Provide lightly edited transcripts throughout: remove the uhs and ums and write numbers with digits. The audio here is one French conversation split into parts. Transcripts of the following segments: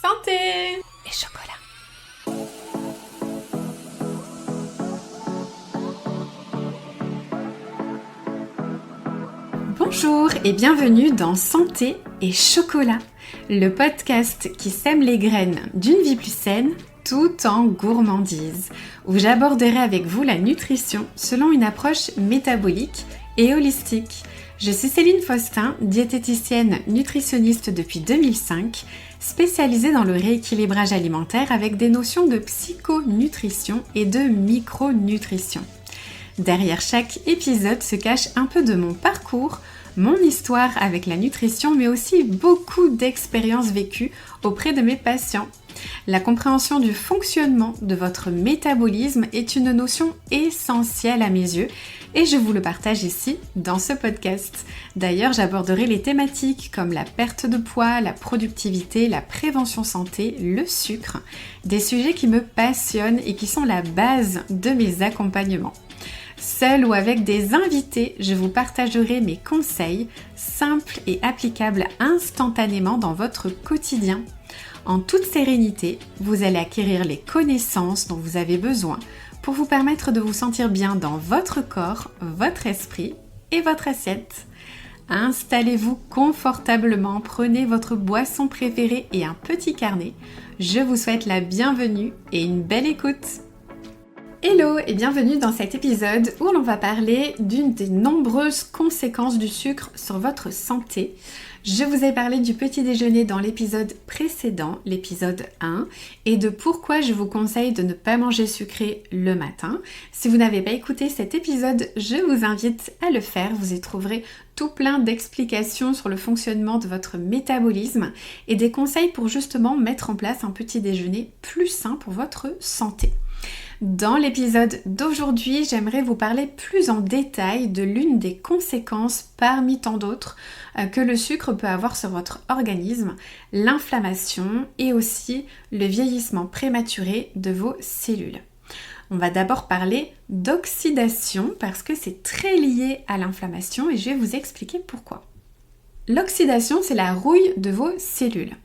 Santé et chocolat. Bonjour et bienvenue dans Santé et chocolat, le podcast qui sème les graines d'une vie plus saine tout en gourmandise, où j'aborderai avec vous la nutrition selon une approche métabolique et holistique. Je suis Céline Faustin, diététicienne nutritionniste depuis 2005, spécialisée dans le rééquilibrage alimentaire avec des notions de psychonutrition et de micronutrition. Derrière chaque épisode se cache un peu de mon parcours, mon histoire avec la nutrition, mais aussi beaucoup d'expériences vécues auprès de mes patients. La compréhension du fonctionnement de votre métabolisme est une notion essentielle à mes yeux et je vous le partage ici dans ce podcast. D'ailleurs, j'aborderai les thématiques comme la perte de poids, la productivité, la prévention santé, le sucre, des sujets qui me passionnent et qui sont la base de mes accompagnements. Seule ou avec des invités, je vous partagerai mes conseils simples et applicables instantanément dans votre quotidien. En toute sérénité, vous allez acquérir les connaissances dont vous avez besoin pour vous permettre de vous sentir bien dans votre corps, votre esprit et votre assiette. Installez-vous confortablement, prenez votre boisson préférée et un petit carnet. Je vous souhaite la bienvenue et une belle écoute. Hello et bienvenue dans cet épisode où l'on va parler d'une des nombreuses conséquences du sucre sur votre santé. Je vous ai parlé du petit déjeuner dans l'épisode précédent, l'épisode 1, et de pourquoi je vous conseille de ne pas manger sucré le matin. Si vous n'avez pas écouté cet épisode, je vous invite à le faire. Vous y trouverez tout plein d'explications sur le fonctionnement de votre métabolisme et des conseils pour justement mettre en place un petit déjeuner plus sain pour votre santé. Dans l'épisode d'aujourd'hui, j'aimerais vous parler plus en détail de l'une des conséquences parmi tant d'autres que le sucre peut avoir sur votre organisme, l'inflammation et aussi le vieillissement prématuré de vos cellules. On va d'abord parler d'oxydation parce que c'est très lié à l'inflammation et je vais vous expliquer pourquoi. L'oxydation, c'est la rouille de vos cellules.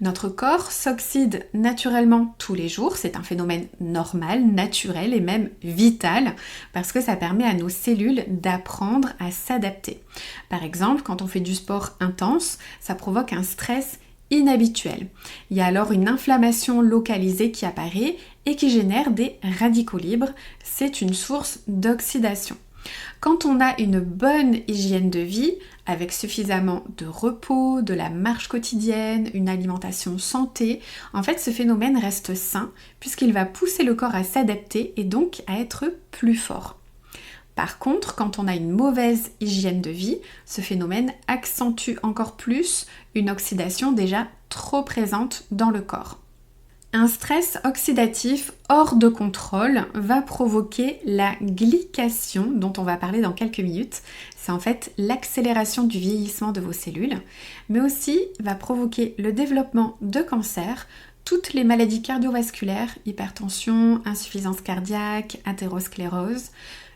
Notre corps s'oxyde naturellement tous les jours, c'est un phénomène normal, naturel et même vital parce que ça permet à nos cellules d'apprendre à s'adapter. Par exemple, quand on fait du sport intense, ça provoque un stress inhabituel. Il y a alors une inflammation localisée qui apparaît et qui génère des radicaux libres. C'est une source d'oxydation. Quand on a une bonne hygiène de vie, avec suffisamment de repos, de la marche quotidienne, une alimentation santé, en fait ce phénomène reste sain puisqu'il va pousser le corps à s'adapter et donc à être plus fort. Par contre, quand on a une mauvaise hygiène de vie, ce phénomène accentue encore plus une oxydation déjà trop présente dans le corps. Un stress oxydatif hors de contrôle va provoquer la glycation dont on va parler dans quelques minutes. C'est en fait l'accélération du vieillissement de vos cellules, mais aussi va provoquer le développement de cancers, toutes les maladies cardiovasculaires, hypertension, insuffisance cardiaque, athérosclérose,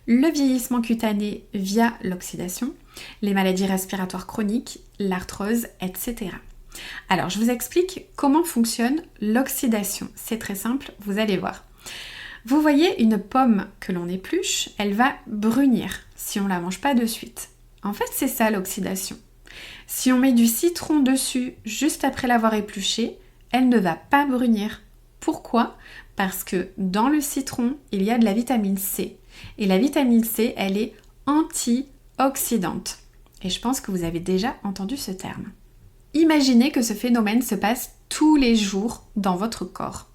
le vieillissement cutané via l'oxydation, les maladies respiratoires chroniques, l'arthrose, etc. Alors, je vous explique comment fonctionne l'oxydation. C'est très simple, vous allez voir. Vous voyez une pomme que l'on épluche, elle va brunir si on ne la mange pas de suite. En fait, c'est ça l'oxydation. Si on met du citron dessus juste après l'avoir épluchée, elle ne va pas brunir. Pourquoi ? Parce que dans le citron, il y a de la vitamine C. Et la vitamine C, elle est antioxydante. Et je pense que vous avez déjà entendu ce terme. Imaginez que ce phénomène se passe tous les jours dans votre corps.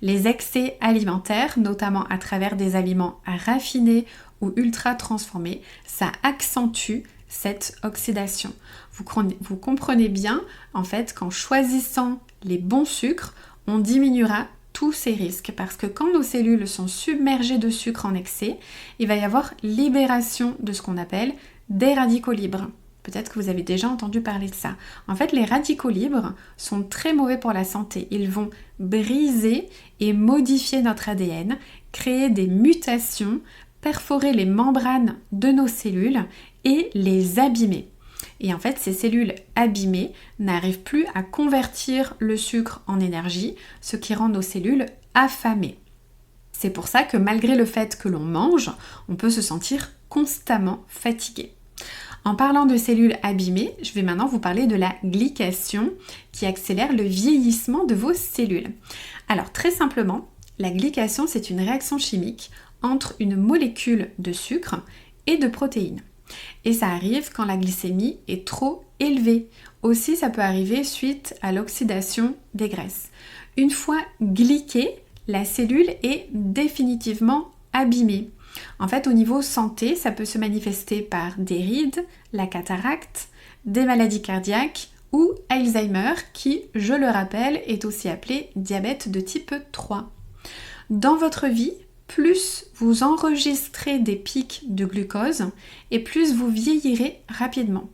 Les excès alimentaires, notamment à travers des aliments raffinés ou ultra transformés, ça accentue cette oxydation. Vous comprenez bien, en fait, qu'en choisissant les bons sucres, on diminuera tous ces risques parce que quand nos cellules sont submergées de sucre en excès, il va y avoir libération de ce qu'on appelle des radicaux libres. Peut-être que vous avez déjà entendu parler de ça. En fait, les radicaux libres sont très mauvais pour la santé. Ils vont briser et modifier notre ADN, créer des mutations, perforer les membranes de nos cellules et les abîmer. Et en fait, ces cellules abîmées n'arrivent plus à convertir le sucre en énergie, ce qui rend nos cellules affamées. C'est pour ça que malgré le fait que l'on mange, on peut se sentir constamment fatigué. En parlant de cellules abîmées, je vais maintenant vous parler de la glycation qui accélère le vieillissement de vos cellules. Alors très simplement, la glycation c'est une réaction chimique entre une molécule de sucre et de protéines. Et ça arrive quand la glycémie est trop élevée. Aussi ça peut arriver suite à l'oxydation des graisses. Une fois glyquée, la cellule est définitivement abîmée. En fait, au niveau santé, ça peut se manifester par des rides, la cataracte, des maladies cardiaques ou Alzheimer qui, je le rappelle, est aussi appelé diabète de type 3. Dans votre vie, plus vous enregistrez des pics de glucose et plus vous vieillirez rapidement.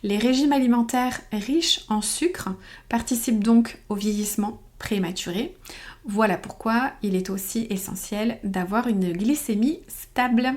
Les régimes alimentaires riches en sucre participent donc au vieillissement prématuré. Voilà pourquoi il est aussi essentiel d'avoir une glycémie stable.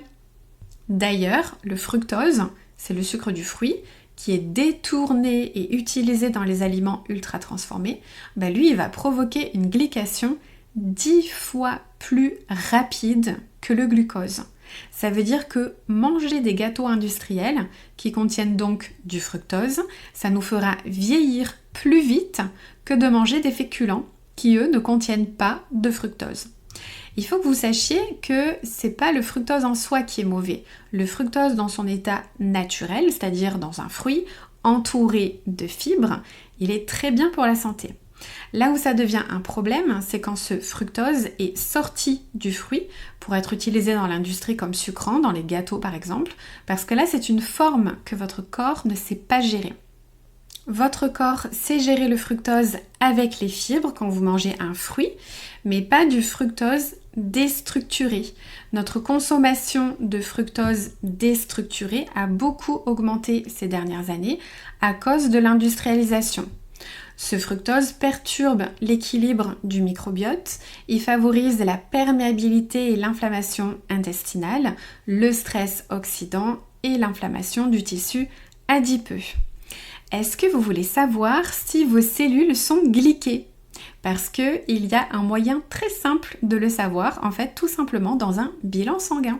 D'ailleurs, le fructose, c'est le sucre du fruit, qui est détourné et utilisé dans les aliments ultra transformés, lui il va provoquer une glycation 10 fois plus rapide que le glucose. Ça veut dire que manger des gâteaux industriels qui contiennent donc du fructose, ça nous fera vieillir plus vite que de manger des féculents qui eux ne contiennent pas de fructose. Il faut que vous sachiez que c'est pas le fructose en soi qui est mauvais. Le fructose dans son état naturel, c'est-à-dire dans un fruit entouré de fibres, il est très bien pour la santé. Là où ça devient un problème, c'est quand ce fructose est sorti du fruit pour être utilisé dans l'industrie comme sucrant, dans les gâteaux par exemple, parce que là c'est une forme que votre corps ne sait pas gérer. Votre corps sait gérer le fructose avec les fibres quand vous mangez un fruit, mais pas du fructose déstructuré. Notre consommation de fructose déstructuré a beaucoup augmenté ces dernières années à cause de l'industrialisation. Ce fructose perturbe l'équilibre du microbiote, il favorise la perméabilité et l'inflammation intestinale, le stress oxydant et l'inflammation du tissu adipeux. Est-ce que vous voulez savoir si vos cellules sont glyquées ? Parce qu'il y a un moyen très simple de le savoir, en fait tout simplement dans un bilan sanguin.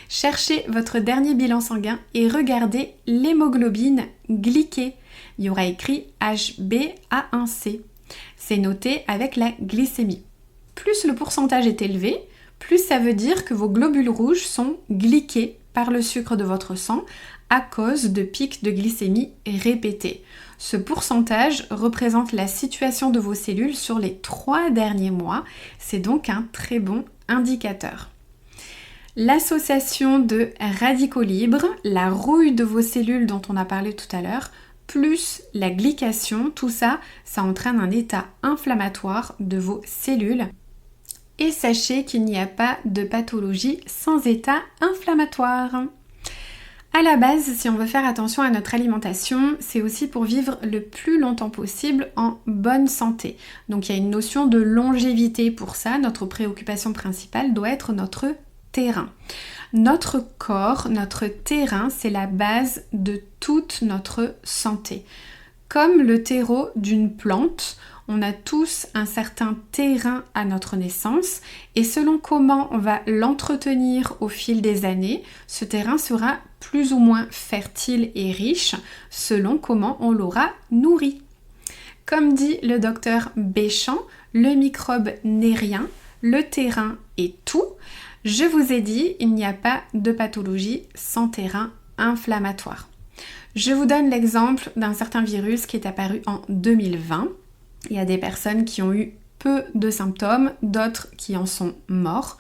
Cherchez votre dernier bilan sanguin et regardez l'hémoglobine glyquée. Il y aura écrit HbA1c. C'est noté avec la glycémie. Plus le pourcentage est élevé, plus ça veut dire que vos globules rouges sont glyqués par le sucre de votre sang à cause de pics de glycémie répétés. Ce pourcentage représente la situation de vos cellules sur les 3 derniers mois. C'est donc un très bon indicateur. L'association de radicaux libres, la rouille de vos cellules dont on a parlé tout à l'heure, plus la glycation, tout ça, ça entraîne un état inflammatoire de vos cellules. Et sachez qu'il n'y a pas de pathologie sans état inflammatoire. À la base, si on veut faire attention à notre alimentation, c'est aussi pour vivre le plus longtemps possible en bonne santé. Donc il y a une notion de longévité pour ça. Notre préoccupation principale doit être notre terrain. Notre corps, notre terrain, c'est la base de toute notre santé. Comme le terreau d'une plante, on a tous un certain terrain à notre naissance et selon comment on va l'entretenir au fil des années, ce terrain sera plus ou moins fertile et riche selon comment on l'aura nourri. Comme dit le docteur Béchamp, le microbe n'est rien, le terrain est tout. Je vous ai dit, il n'y a pas de pathologie sans terrain inflammatoire. Je vous donne l'exemple d'un certain virus qui est apparu en 2020. Il y a des personnes qui ont eu peu de symptômes, d'autres qui en sont morts.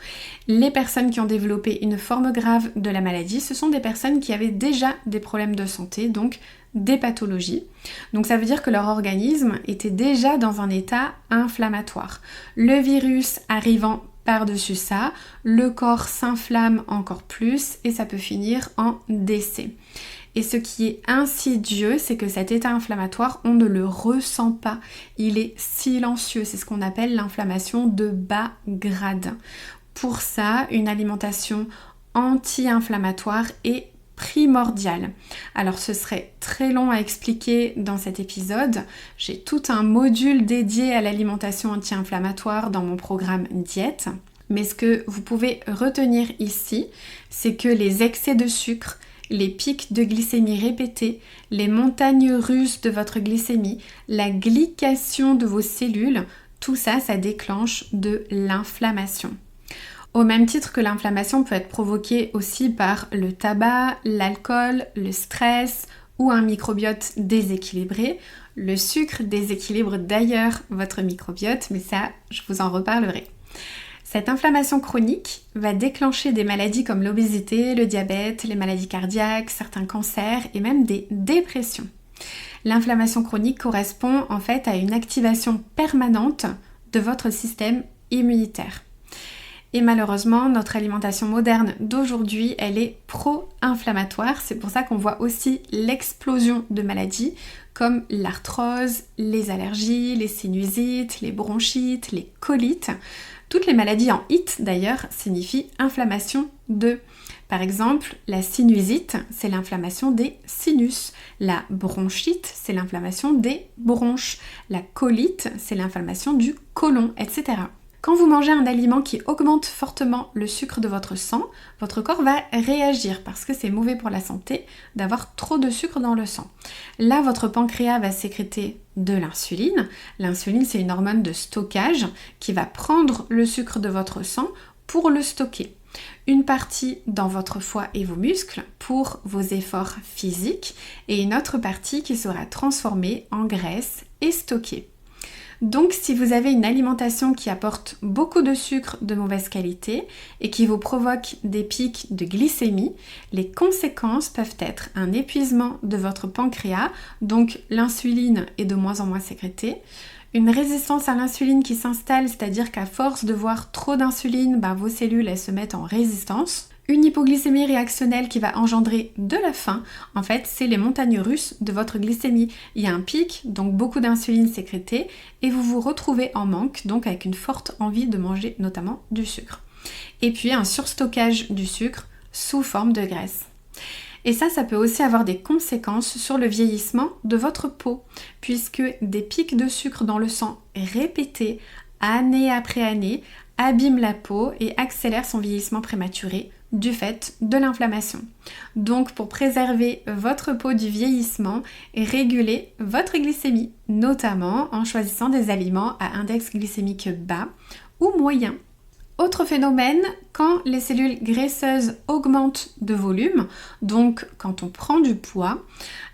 Les personnes qui ont développé une forme grave de la maladie, ce sont des personnes qui avaient déjà des problèmes de santé, donc des pathologies. Donc ça veut dire que leur organisme était déjà dans un état inflammatoire. Le virus arrivant par-dessus ça, le corps s'inflamme encore plus et ça peut finir en décès. Et ce qui est insidieux, c'est que cet état inflammatoire, on ne le ressent pas. Il est silencieux, c'est ce qu'on appelle l'inflammation de bas grade. Pour ça, une alimentation anti-inflammatoire est primordial. Alors ce serait très long à expliquer dans cet épisode. J'ai tout un module dédié à l'alimentation anti-inflammatoire dans mon programme Diète. Mais ce que vous pouvez retenir ici, c'est que les excès de sucre, les pics de glycémie répétés, les montagnes russes de votre glycémie, la glycation de vos cellules, tout ça, ça déclenche de l'inflammation. Au même titre que l'inflammation peut être provoquée aussi par le tabac, l'alcool, le stress ou un microbiote déséquilibré. Le sucre déséquilibre d'ailleurs votre microbiote, mais ça, je vous en reparlerai. Cette inflammation chronique va déclencher des maladies comme l'obésité, le diabète, les maladies cardiaques, certains cancers et même des dépressions. L'inflammation chronique correspond en fait à une activation permanente de votre système immunitaire. Et malheureusement, notre alimentation moderne d'aujourd'hui, elle est pro-inflammatoire. C'est pour ça qu'on voit aussi l'explosion de maladies comme l'arthrose, les allergies, les sinusites, les bronchites, les colites. Toutes les maladies en IT d'ailleurs signifient inflammation de. Par exemple, la sinusite, c'est l'inflammation des sinus. La bronchite, c'est l'inflammation des bronches. La colite, c'est l'inflammation du côlon, etc. Quand vous mangez un aliment qui augmente fortement le sucre de votre sang, votre corps va réagir parce que c'est mauvais pour la santé d'avoir trop de sucre dans le sang. Là, votre pancréas va sécréter de l'insuline. L'insuline, c'est une hormone de stockage qui va prendre le sucre de votre sang pour le stocker. Une partie dans votre foie et vos muscles pour vos efforts physiques et une autre partie qui sera transformée en graisse et stockée. Donc si vous avez une alimentation qui apporte beaucoup de sucre de mauvaise qualité et qui vous provoque des pics de glycémie, les conséquences peuvent être un épuisement de votre pancréas, donc l'insuline est de moins en moins sécrétée, une résistance à l'insuline qui s'installe, c'est-à-dire qu'à force de voir trop d'insuline, vos cellules elles se mettent en résistance. Une hypoglycémie réactionnelle qui va engendrer de la faim. En fait, c'est les montagnes russes de votre glycémie. Il y a un pic, donc beaucoup d'insuline sécrétée, et vous vous retrouvez en manque, donc avec une forte envie de manger notamment du sucre. Et puis un surstockage du sucre sous forme de graisse. Et ça peut aussi avoir des conséquences sur le vieillissement de votre peau, puisque des pics de sucre dans le sang répétés, année après année, abîment la peau et accélèrent son vieillissement prématuré du fait de l'inflammation. Donc pour préserver votre peau du vieillissement, régulez votre glycémie, notamment en choisissant des aliments à index glycémique bas ou moyen. Autre phénomène, quand les cellules graisseuses augmentent de volume, donc quand on prend du poids,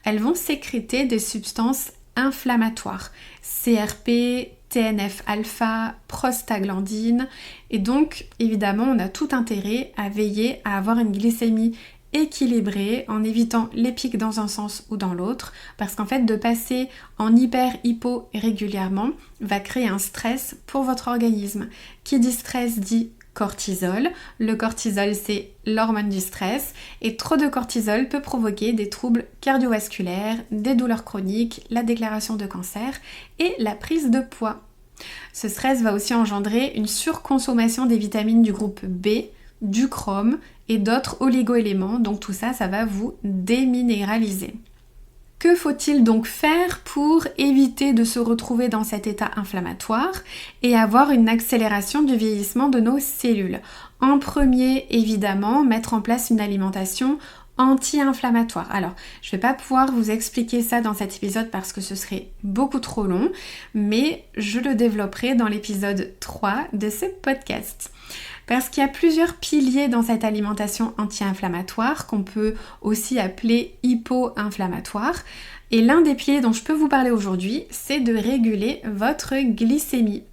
elles vont sécréter des substances inflammatoires, CRP, TNF-alpha, prostaglandine, et donc évidemment on a tout intérêt à veiller à avoir une glycémie équilibrée en évitant les pics dans un sens ou dans l'autre, parce qu'en fait de passer en hypo régulièrement va créer un stress pour votre organisme. Qui dit stress dit cortisol. Le cortisol, c'est l'hormone du stress et trop de cortisol peut provoquer des troubles cardiovasculaires, des douleurs chroniques, la déclaration de cancer et la prise de poids. Ce stress va aussi engendrer une surconsommation des vitamines du groupe B, du chrome et d'autres oligo-éléments, donc tout ça, ça va vous déminéraliser. Que faut-il donc faire pour éviter de se retrouver dans cet état inflammatoire et avoir une accélération du vieillissement de nos cellules? En premier, évidemment, mettre en place une alimentation anti-inflammatoire. Alors, je ne vais pas pouvoir vous expliquer ça dans cet épisode parce que ce serait beaucoup trop long, mais je le développerai dans l'épisode 3 de ce podcast. Parce qu'il y a plusieurs piliers dans cette alimentation anti-inflammatoire qu'on peut aussi appeler hypo-inflammatoire. Et l'un des piliers dont je peux vous parler aujourd'hui, c'est de réguler votre glycémie.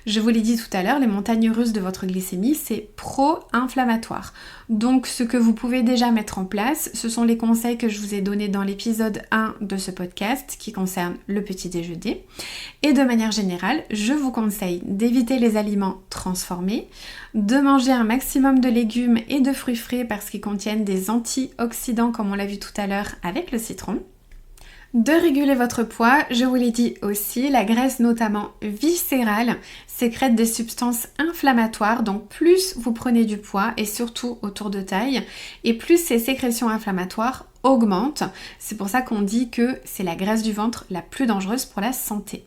Je vous l'ai dit tout à l'heure, les montagnes russes de votre glycémie, c'est pro-inflammatoire. Donc ce que vous pouvez déjà mettre en place, ce sont les conseils que je vous ai donnés dans l'épisode 1 de ce podcast qui concerne le petit déjeuner. Et de manière générale, je vous conseille d'éviter les aliments transformés, de manger un maximum de légumes et de fruits frais parce qu'ils contiennent des antioxydants comme on l'a vu tout à l'heure avec le citron, De réguler votre poids, je vous l'ai dit aussi, la graisse notamment viscérale sécrète des substances inflammatoires, donc plus vous prenez du poids et surtout autour de taille, et plus ces sécrétions inflammatoires augmentent. C'est pour ça qu'on dit que c'est la graisse du ventre la plus dangereuse pour la santé.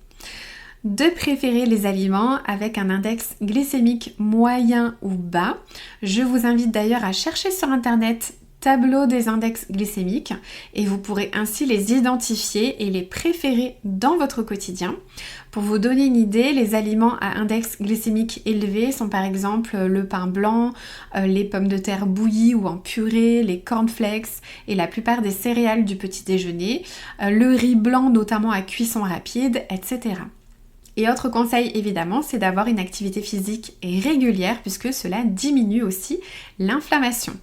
De préférer les aliments avec un index glycémique moyen ou bas. Je vous invite d'ailleurs à chercher sur internet tableau des index glycémiques et vous pourrez ainsi les identifier et les préférer dans votre quotidien. Pour vous donner une idée, les aliments à index glycémique élevé sont par exemple le pain blanc, les pommes de terre bouillies ou en purée, les cornflakes et la plupart des céréales du petit déjeuner, le riz blanc notamment à cuisson rapide, etc. Et autre conseil évidemment, c'est d'avoir une activité physique régulière puisque cela diminue aussi l'inflammation.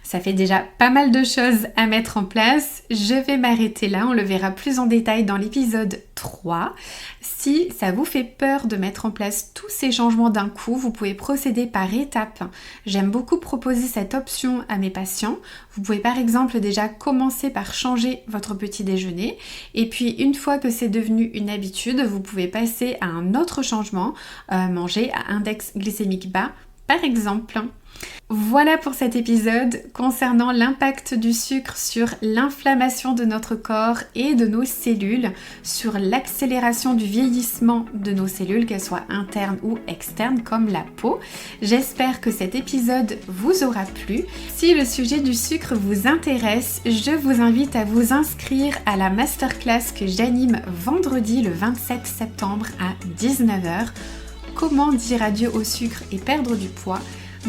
Ça fait déjà pas mal de choses à mettre en place. Je vais m'arrêter là, on le verra plus en détail dans l'épisode 3. Si ça vous fait peur de mettre en place tous ces changements d'un coup, vous pouvez procéder par étapes. J'aime beaucoup proposer cette option à mes patients. Vous pouvez par exemple déjà commencer par changer votre petit déjeuner et puis une fois que c'est devenu une habitude, vous pouvez passer à un autre changement, manger à index glycémique bas par exemple. Voilà pour cet épisode concernant l'impact du sucre sur l'inflammation de notre corps et de nos cellules, sur l'accélération du vieillissement de nos cellules, qu'elles soient internes ou externes comme la peau. J'espère que cet épisode vous aura plu. Si le sujet du sucre vous intéresse, je vous invite à vous inscrire à la masterclass que j'anime vendredi le 27 septembre à 19h. Comment dire adieu au sucre et perdre du poids,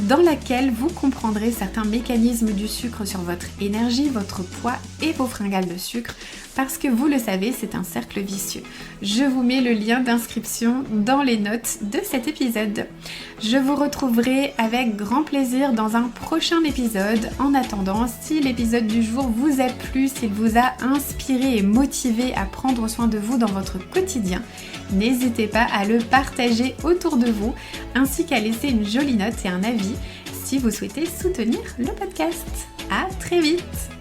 dans laquelle vous comprendrez certains mécanismes du sucre sur votre énergie, votre poids et vos fringales de sucre, parce que vous le savez, c'est un cercle vicieux. Je vous mets le lien d'inscription dans les notes de cet épisode. Je vous retrouverai avec grand plaisir dans un prochain épisode. En attendant, si l'épisode du jour vous a plu, s'il vous a inspiré et motivé à prendre soin de vous dans votre quotidien, n'hésitez pas à le partager autour de vous, ainsi qu'à laisser une jolie note et un avis si vous souhaitez soutenir le podcast. À très vite!